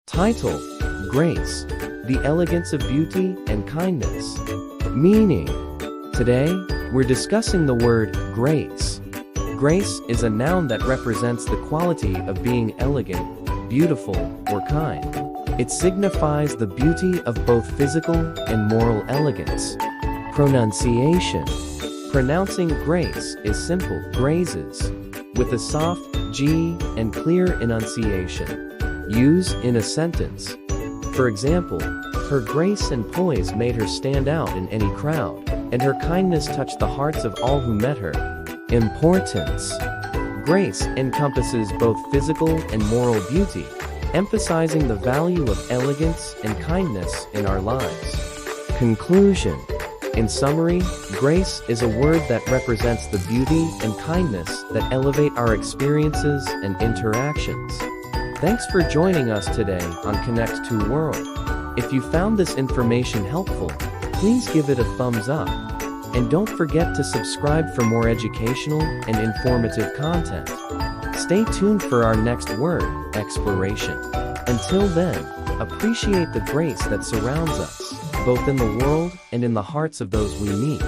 Title: Grace, the elegance of beauty and kindness. Meaning: today, we're discussing the word grace. Grace is a noun that represents the quality of being elegant, beautiful, or kind. It signifies the beauty of both physical and moral elegance. Pronunciation: pronouncing grace is simple ɡreɪs, with a soft G and clear enunciation. Use in a sentence. For example, her grace and poise made her stand out in any crowd, and her kindness touched the hearts of all who met her. Importance: grace encompasses both physical and moral beauty, emphasizing the value of elegance and kindness in our lives. Conclusion: in summary, grace is a word that represents the beauty and kindness that elevate our experiences and interactions. Thanks for joining us today on Connect to World. If you found this information helpful, please give it a thumbs up. And don't forget to subscribe for more educational and informative content. Stay tuned for our next word exploration. Until then, appreciate the grace that surrounds us, both in the world and in the hearts of those we meet.